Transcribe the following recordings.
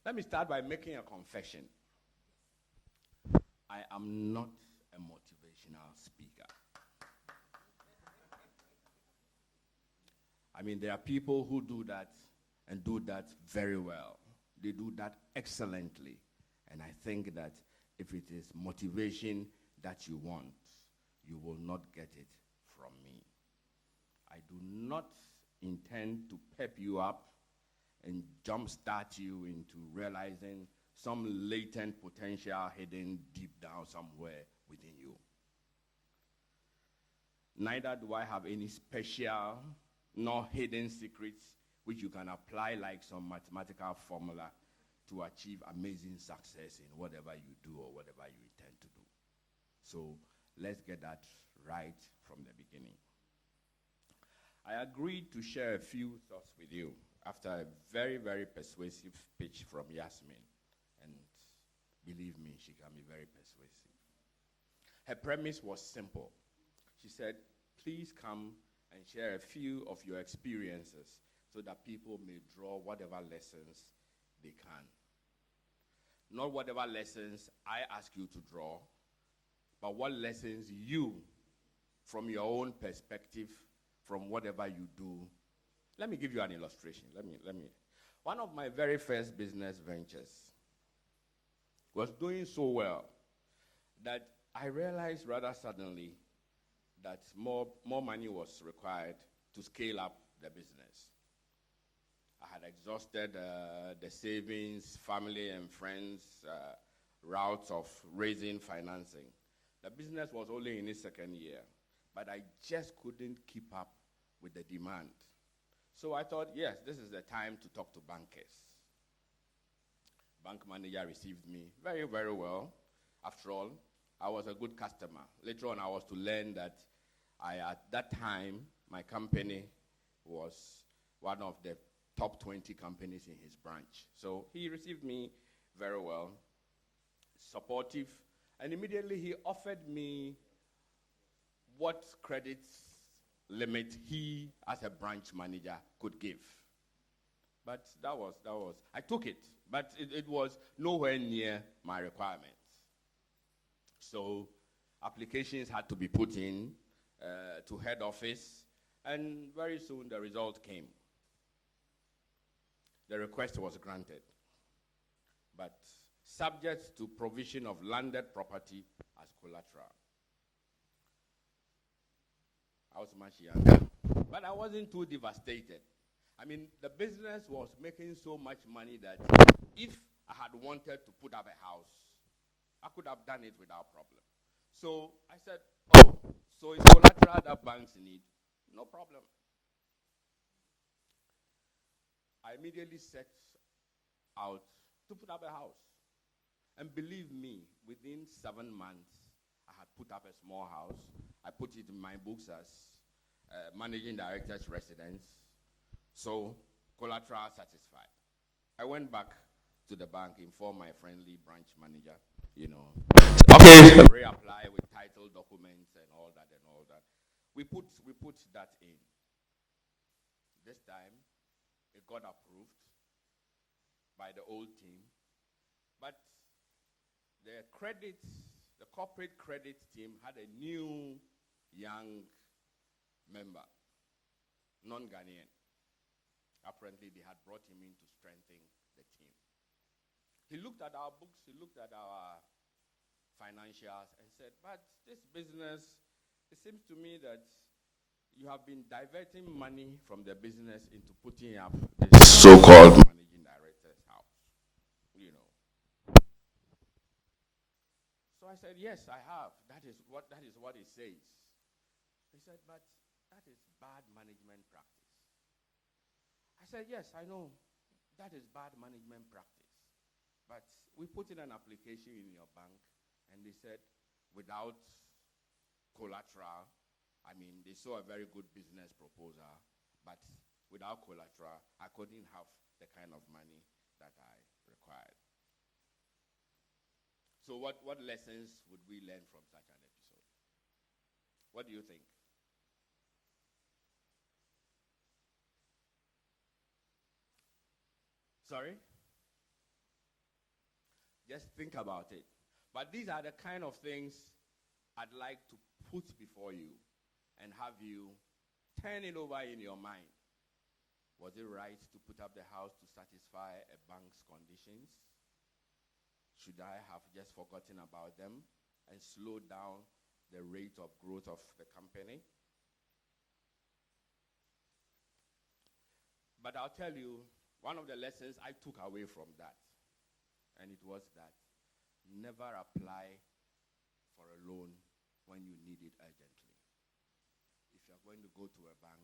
Let me start by making a confession. I am not a motivational speaker. I mean, there are people who do that and do that very well. They do that excellently. And I think that if it is motivation that you want, you will not get it from me. I do not intend to pep you up and jumpstart you into realizing some latent potential hidden deep down somewhere within you. Neither do I have any special nor hidden secrets which you can apply like some mathematical formula to achieve amazing success in whatever you do or whatever you intend to do. So let's get that right from the beginning. I agreed to share a few thoughts with you after a very, very persuasive pitch from Yasmin. And believe me, she can be very persuasive. Her premise was simple. She said, please come and share a few of your experiences so that people may draw whatever lessons they can. Not whatever lessons I ask you to draw, but what lessons you, from your own perspective, from whatever you do. Let me give you an illustration. One of my very first business ventures was doing so well that I realized rather suddenly that more money was required to scale up the business. I had exhausted the savings, family and friends routes of raising financing. The business was only in its second year, but I just couldn't keep up with the demand. So I thought, yes, this is the time to talk to bankers. Bank manager received me very, very well. After all, I was a good customer. Later on, I was to learn that at that time, my company was one of the top 20 companies in his branch. So he received me very well, supportive, and immediately he offered me what credit limit he, as a branch manager, could give. But that was, I took it, but it was nowhere near my requirements. So applications had to be put in to head office, and very soon the result came. The request was granted, but subject to provision of landed property as collateral. I was much younger, but I wasn't too devastated. I mean, the business was making so much money that if I had wanted to put up a house, I could have done it without problem. So I said, oh, so it's collateral that banks need? No problem. I immediately set out to put up a house. And believe me, within 7 months, I had put up a small house. I put it in my books as managing director's residence. So, collateral satisfied. I went back to the bank, informed my friendly branch manager, okay, reapply with title documents and all that. We put that in. This time, it got approved by the old team, but the corporate credit team had a new young member, non-Ghanaian. Apparently, they had brought him in to strengthen the team. He looked at our books, he looked at our financials and said, but this business, it seems to me that you have been diverting money from the business into putting up this so-called managing director's house, So I said, yes, I have. That is what it says. He said, but that is bad management practice. I said, yes, I know. That is bad management practice. But we put in an application in your bank, and they said, without collateral, they saw a very good business proposal, but without collateral, I couldn't have the kind of money that I required. So what lessons would we learn from such an episode? What do you think? Sorry? Just think about it. But these are the kind of things I'd like to put before you and have you turn it over in your mind. Was it right to put up the house to satisfy a bank's conditions? Should I have just forgotten about them and slowed down the rate of growth of the company? But I'll tell you, one of the lessons I took away from that, and it was that never apply for a loan when you need it urgently. If you're going to go to a bank,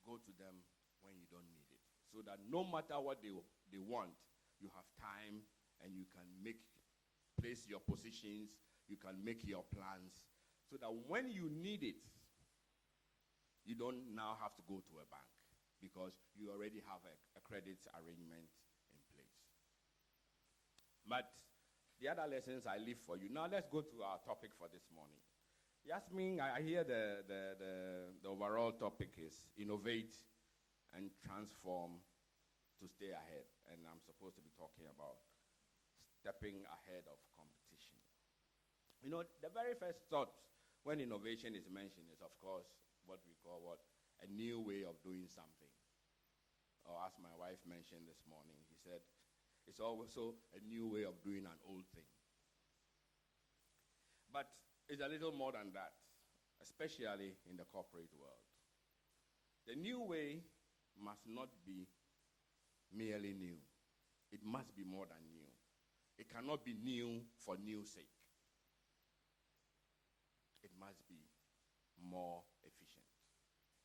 go to them when you don't need it, so that no matter what they want, you have time and you can place your positions, you can make your plans, so that when you need it, you don't now have to go to a bank because you already have a credit arrangement in place. But the other lessons I leave for you. Now let's go to our topic for this morning. Yasmin, I hear the overall topic is innovate and transform to stay ahead. And I'm supposed to be talking about stepping ahead of competition. You know, the very first thought when innovation is mentioned is, of course, what we call a new way of doing something. Or as my wife mentioned this morning, he said, it's also a new way of doing an old thing. But it's a little more than that, especially in the corporate world. The new way must not be merely new. It must be more than new. It cannot be new for new sake. It must be more efficient.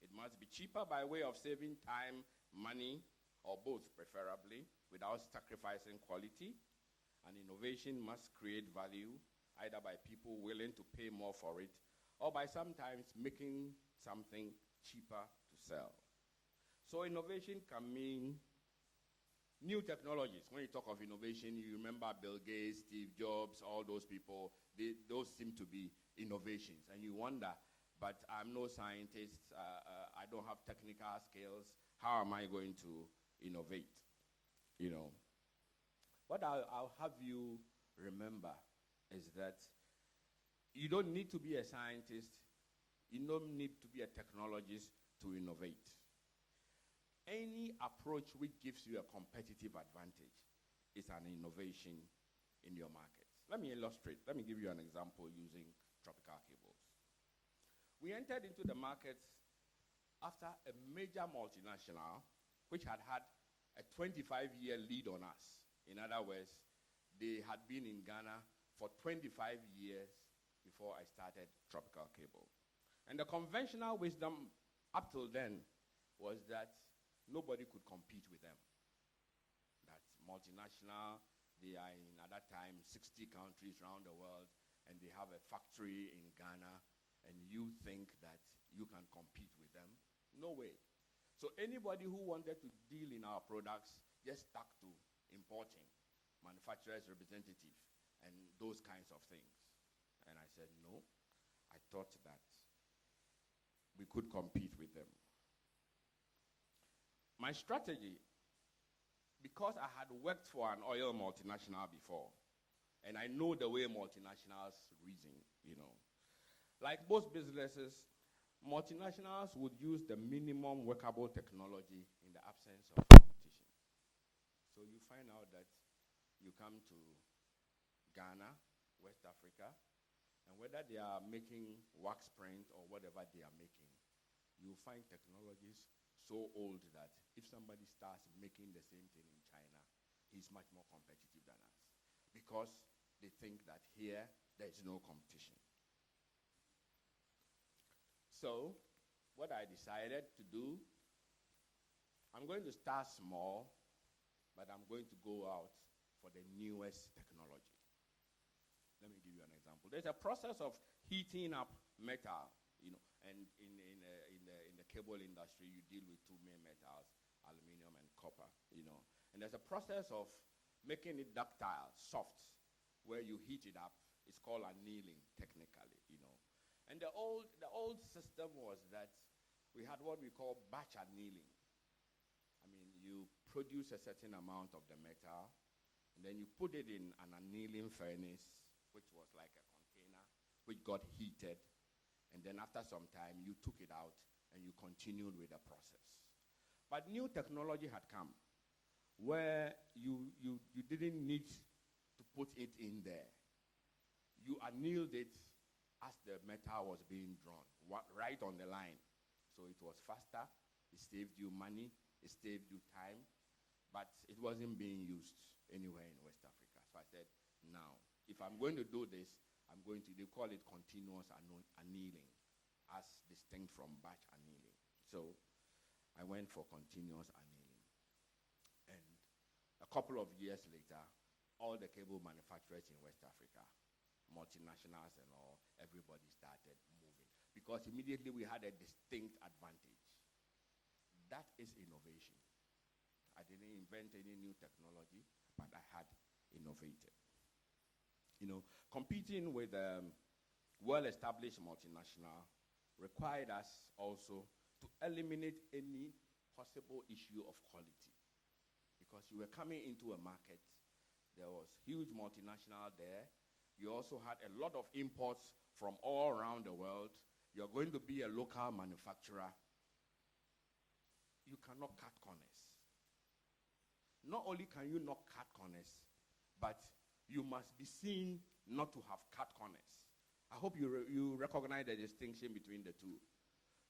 It must be cheaper by way of saving time, money, or both preferably, without sacrificing quality. And innovation must create value, either by people willing to pay more for it, or by sometimes making something cheaper to sell. So innovation can mean new technologies. When you talk of innovation, you remember Bill Gates, Steve Jobs, all those people. Those seem to be innovations. And you wonder, but I'm no scientist. I don't have technical skills. How am I going to innovate? You know. What I'll have you remember is that you don't need to be a scientist. You don't need to be a technologist to innovate. Any approach which gives you a competitive advantage is an innovation in your market. Let me illustrate. Let me give you an example using tropical cables. We entered into the market after a major multinational which had a 25-year lead on us. In other words, they had been in Ghana for 25 years before I started Tropical Cable. And the conventional wisdom up till then was that nobody could compete with them. That's multinational. They are in, at that time, 60 countries around the world, and they have a factory in Ghana, and you think that you can compete with them? No way. So anybody who wanted to deal in our products just stuck to importing, manufacturer's representative, and those kinds of things. And I said, no, I thought that we could compete with them. My strategy, because I had worked for an oil multinational before, and I know the way multinationals reason, you know. Like most businesses, multinationals would use the minimum workable technology in the absence of competition. So you find out that you come to Ghana, West Africa, and whether they are making wax print or whatever they are making, you find technologies so old that if somebody starts making the same thing in China, he's much more competitive than us, because they think that here there is no competition. So what I decided to do, I'm going to start small, but I'm going to go out for the newest technology. Let me give you an example. There's a process of heating up metal, you know, and in the cable industry, you deal with two main metals, aluminum and copper, you know. And there's a process of making it ductile, soft, where you heat it up. It's called annealing, technically, you know. And the old system was that we had what we call batch annealing. I mean, you produce a certain amount of the metal, and then you put it in an annealing furnace, which was like a container, which got heated, and then after some time, you took it out and you continued with the process. But new technology had come where you didn't need to put it in there. You annealed it as the metal was being drawn, right on the line. So it was faster, it saved you money, it saved you time, but it wasn't being used anywhere in West Africa. So I said, now, if I'm going to do this, they call it continuous annealing, as distinct from batch annealing. So I went for continuous annealing. And a couple of years later, all the cable manufacturers in West Africa, multinationals and all, everybody started moving. Because immediately we had a distinct advantage. That is innovation. I didn't invent any new technology, but I had innovated. Competing with well-established multinational required us also to eliminate any possible issue of quality. Because you were coming into a market, there was huge multinational there. You also had a lot of imports from all around the world. You're going to be a local manufacturer. You cannot cut corners. Not only can you not cut corners, but you must be seen not to have cut corners. I hope you recognize the distinction between the two.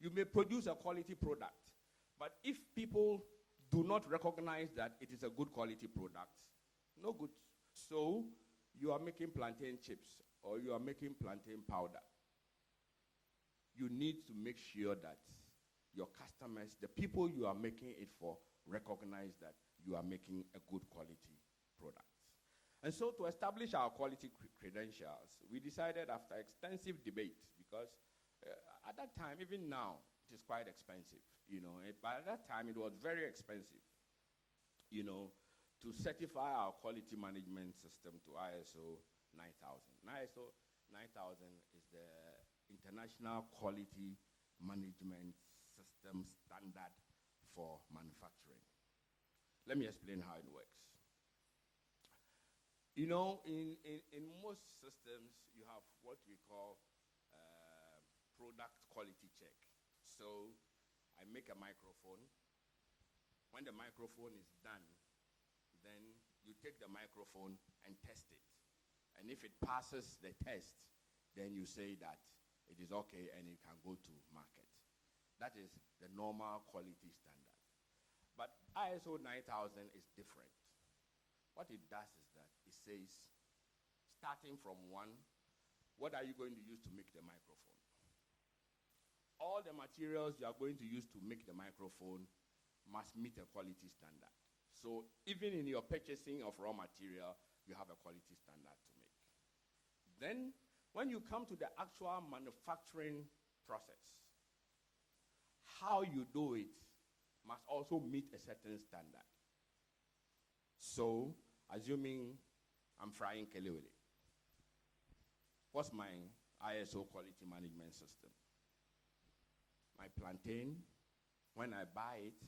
You may produce a quality product, but if people do not recognize that it is a good quality product, no good. So you are making plantain chips or you are making plantain powder. You need to make sure that your customers, the people you are making it for, recognize that you are making a good quality product. And so to establish our quality credentials, we decided after extensive debate, because at that time, even now, it is quite expensive. By that time, it was very expensive, to certify our quality management system to ISO 9000. ISO 9000 is the International Quality Management System Standard for manufacturing. Let me explain how it works. In most systems, you have what we call product quality check. So I make a microphone. When the microphone is done, then you take the microphone and test it. And if it passes the test, then you say that it is okay and it can go to market. That is the normal quality standard. But ISO 9000 is different. What it does is that it says, starting from 1, what are you going to use to make the microphone? All the materials you are going to use to make the microphone must meet a quality standard. So even in your purchasing of raw material, you have a quality standard to make. Then, when you come to the actual manufacturing process, how you do it must also meet a certain standard. So, assuming I'm frying kelewele, what's my ISO quality management system? My plantain, when I buy it,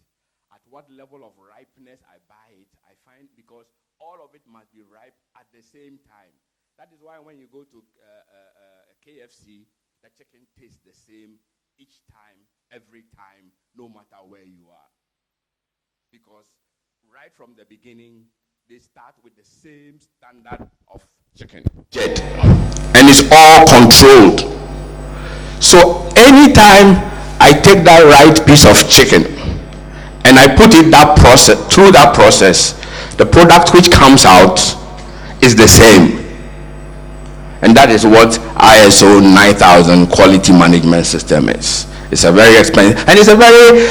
at what level of ripeness I buy it, I find, because all of it must be ripe at the same time. That is why when you go to KFC, the chicken tastes the same each time, every time, no matter where you are. Because right from the beginning, they start with the same standard of chicken. And it's all controlled. So anytime I take that right piece of chicken and I put it through that process, the product which comes out is the same. And that is what ISO 9000 quality management system is. It's a very expensive, and it's a very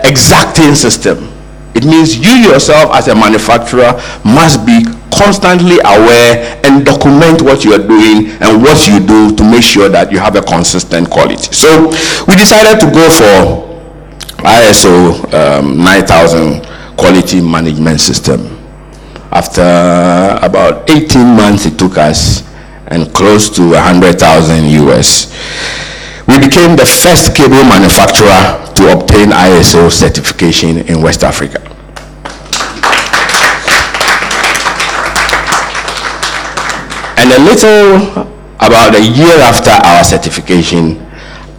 exacting system. It means you yourself as a manufacturer must be constantly aware and document what you are doing and what you do to make sure that you have a consistent quality. So we decided to go for ISO 9000 quality management system. After about 18 months it took us, and close to 100,000 US, we became the first cable manufacturer to obtain ISO certification in West Africa. about a year after our certification,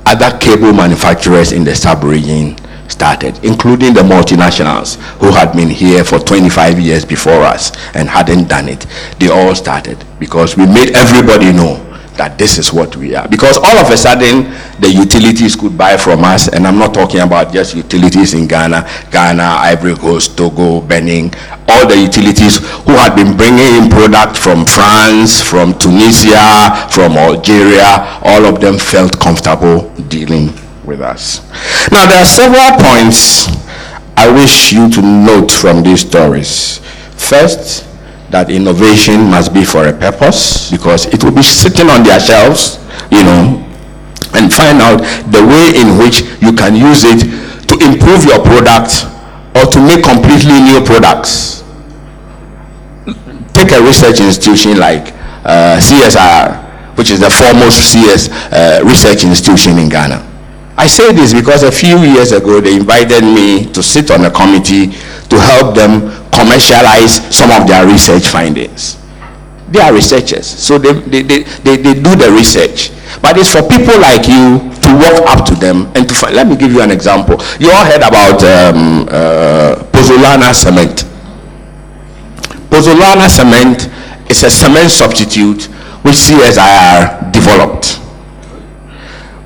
other cable manufacturers in the sub-region started, including the multinationals who had been here for 25 years before us and hadn't done it. They all started because we made everybody know that this is what we are. Because all of a sudden, the utilities could buy from us, and I'm not talking about just utilities in Ghana, Ivory Coast, Togo, Benin, all the utilities who had been bringing in product from France, from Tunisia, from Algeria, all of them felt comfortable dealing with us. Now, there are several points I wish you to note from these stories. First, that innovation must be for a purpose, because it will be sitting on their shelves, and find out the way in which you can use it to improve your product or to make completely new products. Take a research institution like CSR, which is the foremost research institution in Ghana. I say this because a few years ago they invited me to sit on a committee to help them commercialize some of their research findings. They are researchers, so they do the research, but it's for people like you to walk up to them and to find. Let me give you an example. You all heard about pozzolana cement. Pozzolana cement is a cement substitute which CSIR developed.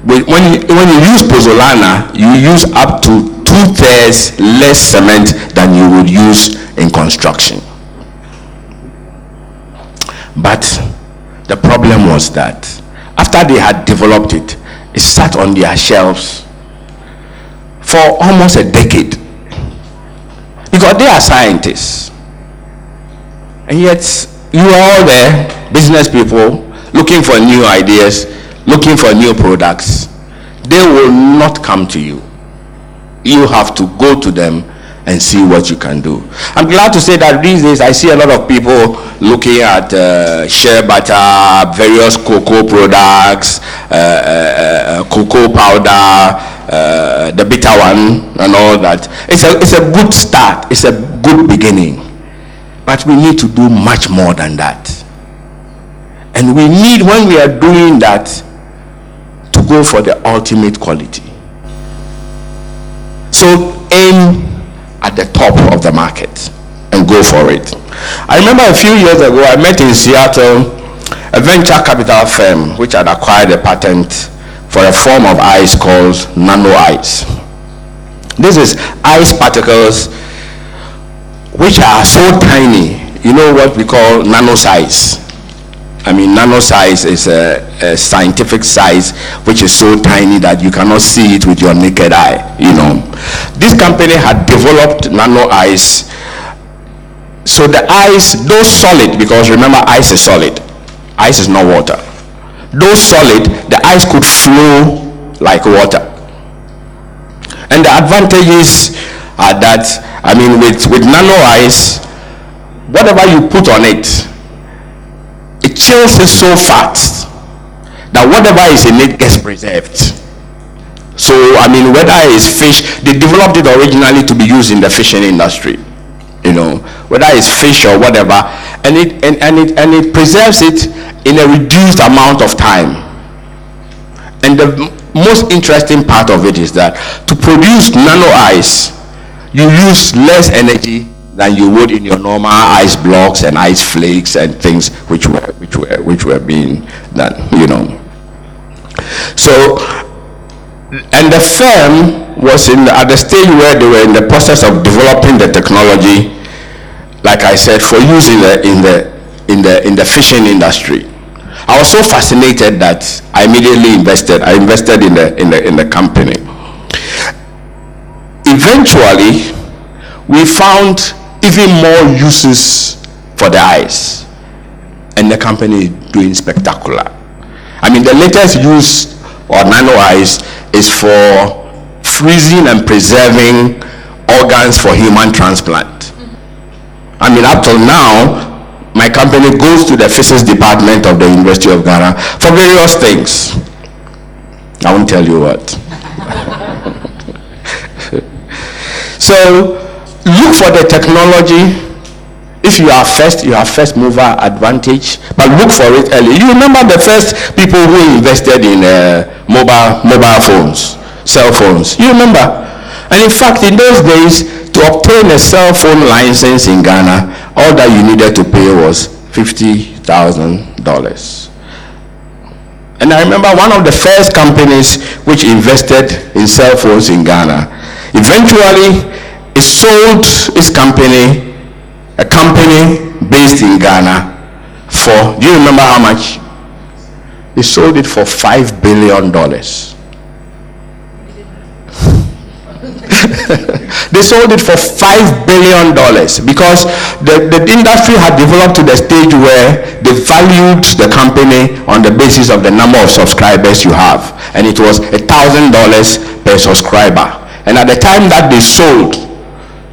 When you use pozzolana, you use up to 2/3 less cement than you would use in construction. But the problem was that after they had developed it, it sat on their shelves for almost a decade. Because they are scientists. And yet, you are all there, business people, looking for new ideas, looking for new products. They will not come to you. You have to go to them and see what you can do. I'm glad to say that these days I see a lot of people looking at shea butter, various cocoa products, cocoa powder, the bitter one and all that. It's a good start. It's a good beginning. But we need to do much more than that. And we need, when we are doing that, to go for the ultimate quality. So aim at the top of the market and go for it. I remember a few years ago I met in Seattle a venture capital firm which had acquired a patent for a form of ice called nano ice. This is ice particles which are so tiny. You know what we call nano size. I mean, nano size is a scientific size which is so tiny that you cannot see it with your naked eye, This company had developed nano ice, so the ice, though solid, because remember ice is solid, ice is not water. Though solid, the ice could flow like water. And the advantages are that, with nano ice, whatever you put on it, it chills it so fast that whatever is in it gets preserved. So whether it's fish, they developed it originally to be used in the fishing industry, whether it's fish or whatever, and it preserves it in a reduced amount of time. And the most interesting part of it is that to produce nano ice, you use less energy than you would in your normal ice blocks and ice flakes and things which were being done, So, and the firm was at the stage where they were in the process of developing the technology, like I said, for use in the fishing industry. I was so fascinated that I immediately invested. I invested in the company. Eventually, we found even more uses for the ice, and the company is doing spectacular. The latest use of nano ice is for freezing and preserving organs for human transplant. Up till now, my company goes to the physics department of the University of Ghana for various things. I won't tell you what. So look for the technology If you are first, you have first mover advantage, but look for it early. You remember the first people who invested in mobile phones, cell phones. You remember? And in fact, in those days, to obtain a cell phone license in Ghana, all that you needed to pay was $50,000. And I remember one of the first companies which invested in cell phones in Ghana, eventually it sold its company, a company based in Ghana, for, do you remember how much? They sold it for $5 billion. They sold it for $5 billion because the industry had developed to the stage where they valued the company on the basis of the number of subscribers you have, and it was $1,000 per subscriber. And at the time that they sold,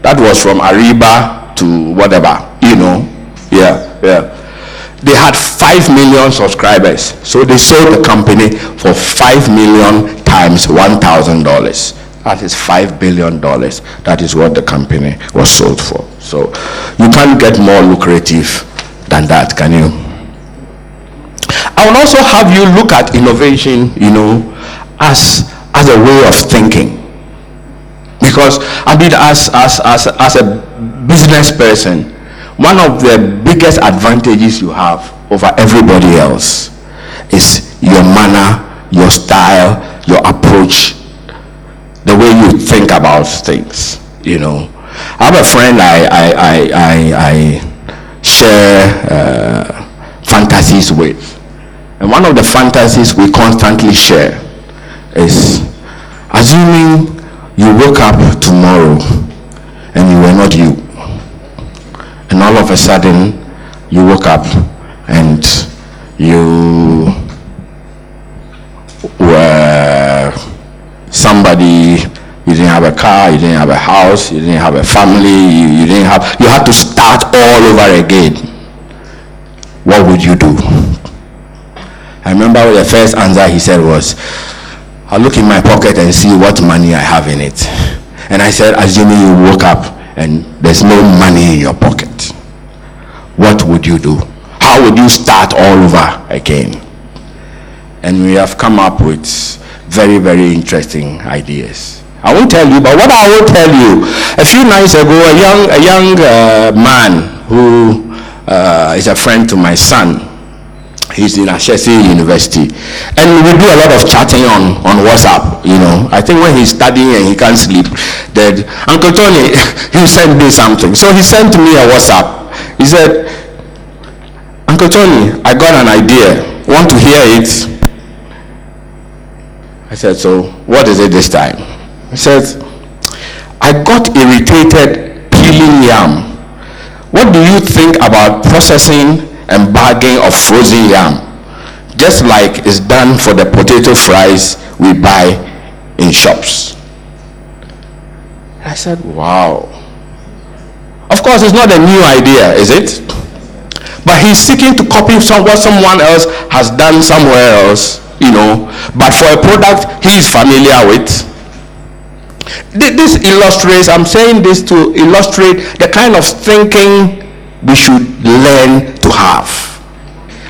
that was from Ariba to whatever, you know. They had 5 million subscribers, so they sold the company for 5 million times $1,000. That is $5 billion. That is what the company was sold for. So you can't get more lucrative than that, can you? I will also have you look at innovation, you know, as a way of thinking. Because I mean, as a business person, one of the biggest advantages you have over everybody else is your manner, your style, your approach, the way you think about things. You know, I have a friend I share fantasies with, and one of the fantasies we constantly share is assuming you woke up tomorrow and you were not you, and all of a sudden you woke up and you were somebody. You didn't have a car, you didn't have a house, you didn't have a family, you had to start all over again. What would you do? I remember the first answer he said was, I'll look in my pocket and see what money I have in it. And I said, assuming you woke up and there's no money in your pocket, what would you do? How would you start all over again? And we have come up with very, very interesting ideas. I won't tell you, but what I will tell you, a few nights ago, a young man who is a friend to my son, he's in Ashesi University, and we do a lot of chatting on WhatsApp, you know. I think when he's studying and he can't sleep, that Uncle Tony, he sent me something. So he sent me a WhatsApp. He said, Uncle Tony, I got an idea. Want to hear it? I said, so what is it this time? He says, I got irritated peeling yam. What do you think about processing and bagging of frozen yam, just like it's done for the potato fries we buy in shops? I said, wow. Of course, it's not a new idea, is it? But he's seeking to copy what someone else has done somewhere else, you know, but for a product he is familiar with. This illustrates, I'm saying this to illustrate the kind of thinking we should learn to have.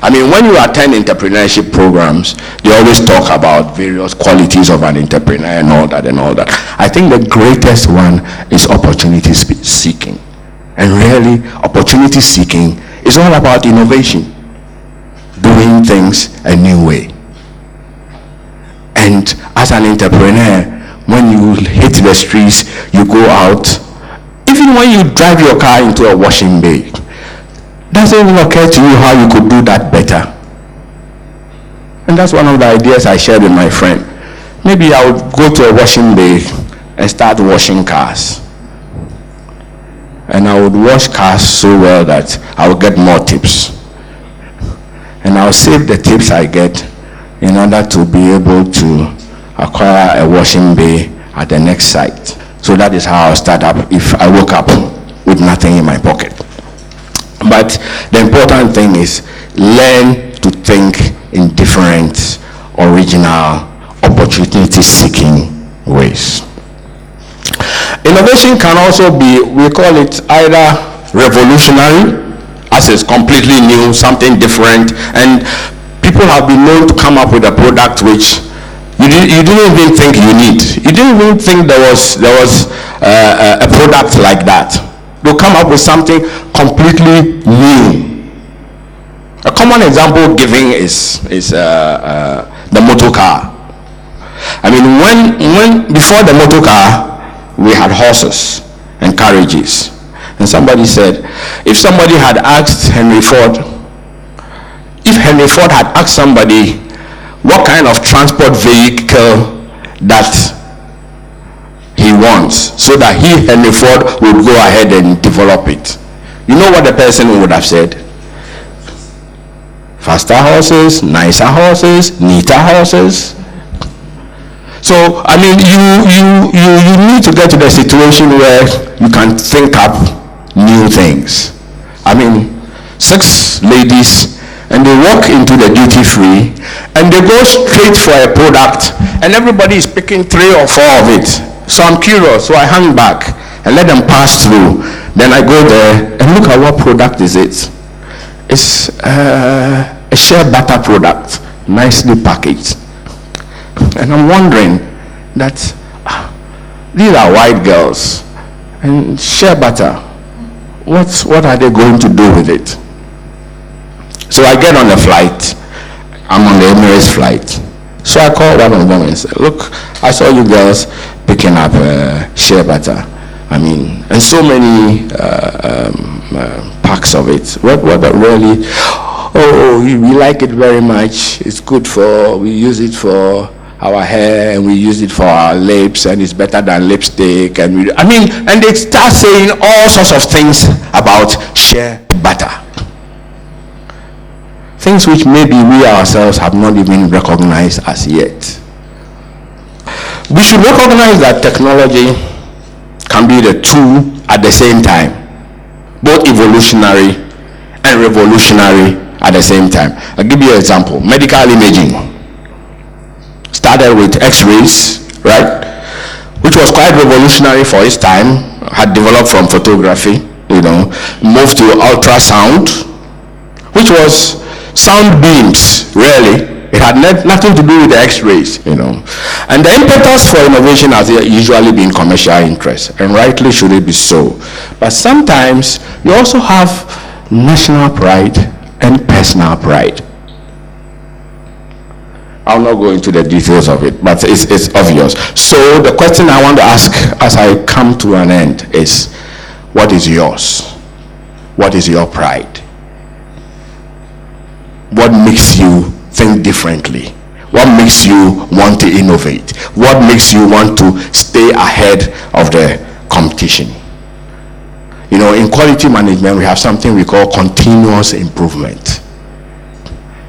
I mean, when you attend entrepreneurship programs, they always talk about various qualities of an entrepreneur and all that. I think the greatest one is opportunity seeking. And really, opportunity seeking is all about innovation, doing things a new way. And as an entrepreneur, when you hit the streets, you go out, even when you drive your car into a washing bay, doesn't even occur to you how you could do that better. And that's one of the ideas I shared with my friend. Maybe I would go to a washing bay and start washing cars. And I would wash cars so well that I would get more tips. And I'll save the tips I get in order to be able to acquire a washing bay at the next site. So that is how I'll start up if I woke up with nothing in my pocket. But the important thing is learn to think in different, original, opportunity-seeking ways. Innovation can also be, we call it either revolutionary, as it's completely new, something different, and people have been known to come up with a product which you didn't even think you need. You didn't even think there was a product like that. They'll come up with something completely new. A common example given is the motor car. I mean, when before the motor car, we had horses and carriages. And somebody said, if somebody had asked Henry Ford, if Henry Ford had asked somebody what kind of transport vehicle that he wants, so that Henry Ford, would go ahead and develop it, you know what the person would have said? Faster horses, nicer horses, neater horses. So, I mean, you need to get to the situation where you can think up new things. I mean, 6 ladies, and they walk into the duty free, and they go straight for a product, and everybody is picking 3 or 4 of it. So I'm curious, so I hang back and let them pass through. Then I go there and look at what product is it. It's a shea butter product, nicely packaged. And I'm wondering that these are white girls, and shea butter, what are they going to do with it? So I get on the flight. I'm on the Emirates flight. So I called one of them and said, look, I saw you girls picking up shea butter. I mean, and so many packs of it. What really? Oh, we like it very much. It's good we use it for our hair, and we use it for our lips, and it's better than lipstick. And and they start saying all sorts of things about shea butter. Things which maybe we ourselves have not even recognized as yet. We should recognize that technology can be the two at the same time, both evolutionary and revolutionary at the same time. I'll give you an example. Medical imaging started with x-rays, right, which was quite revolutionary for its time, had developed from photography, moved to ultrasound, which was sound beams, really. It had nothing to do with the x-rays, And the impetus for innovation has usually been commercial interest, and rightly should it be so. But sometimes you also have national pride and personal pride. I'll not go into the details of it, but it's obvious. So the question I want to ask as I come to an end is, what is yours? What is your pride? What makes you think differently? What makes you want to innovate? What makes you want to stay ahead of the competition? In quality management, we have something we call continuous improvement.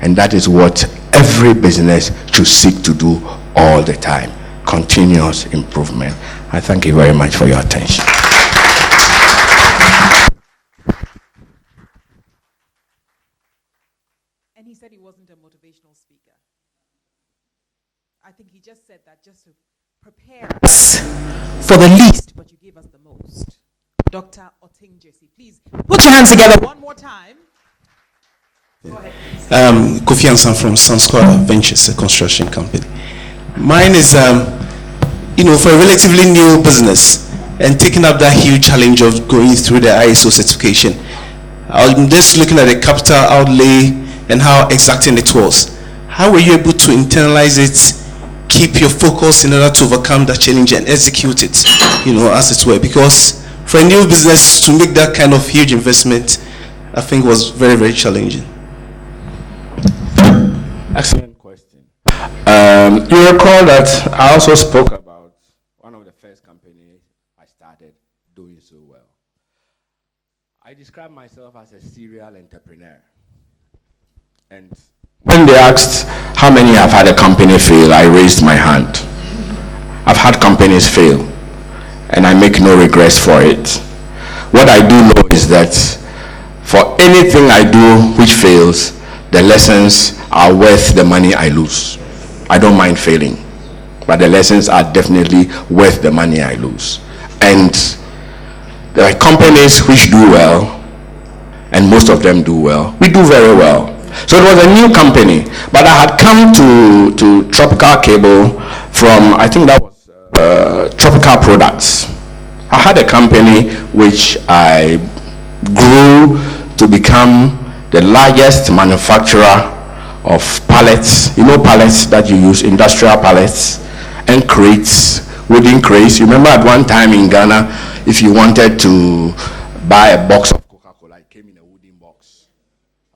And that is what every business should seek to do all the time. Continuous improvement. I thank you very much for your attention. And he said he wasn't a motivational speaker. I think he just said that just to prepare us for the least, but you gave us the most. Dr. Oteng-Gyasi, please put your hands together one more time. Go ahead, please. Kofi Ansan from Sunsquare Ventures, a construction company. Mine is, for a relatively new business and taking up that huge challenge of going through the ISO certification. I'm just looking at the capital outlay and how exacting it was. How were you able to internalize it, keep your focus in order to overcome that challenge and execute it, as it were? Because for a new business to make that kind of huge investment, I think was very, very challenging. Excellent question. You recall that I also spoke about one of the first companies I started doing so well. I describe myself as a serial entrepreneur. And when they asked how many have had a company fail, I raised my hand. I've had companies fail, and I make no regrets for it. What I do know is that for anything I do which fails, the lessons are worth the money I lose. I don't mind failing, but the lessons are definitely worth the money I lose. And there are companies which do well, and most of them do well. We do very well. So it was a new company, but I had come to Tropical Cable from, I think that was Tropical Products. I had a company which I grew to become the largest manufacturer of pallets. You know pallets that you use, industrial pallets, and crates, wooden crates. You remember at one time in Ghana, if you wanted to buy a box of Coca-Cola, it came in a wooden box.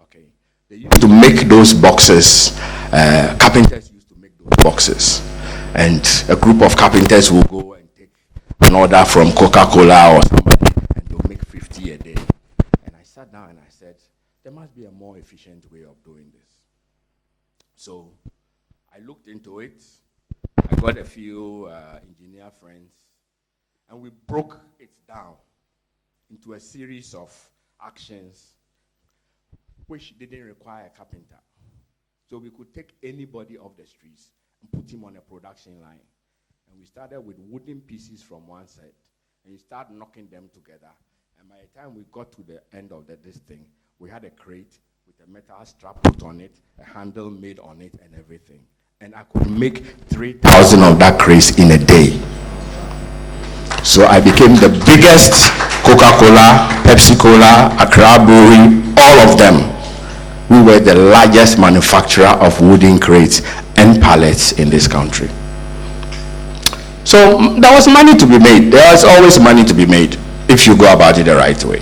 Okay, they used to make those boxes. Carpenters used to make those boxes, and a group of carpenters will go and take an order from Coca-Cola or somebody, and they'll make 50 a day. And I sat down and I said, there must be a more efficient way of doing this. So I looked into it. I got a few engineer friends, and we broke it down into a series of actions which didn't require a carpenter. So we could take anybody off the streets and put him on a production line. And we started with wooden pieces from one side, and you start knocking them together. And by the time we got to the end of this thing, we had a crate with a metal strap put on it, a handle made on it, and everything. And I could make 3,000 of that crate in a day. So I became the biggest Coca-Cola, Pepsi-Cola, Accra Brewery, all of them. We were the largest manufacturer of wooden crates and pallets in this country. So there was money to be made. There was always money to be made if you go about it the right way.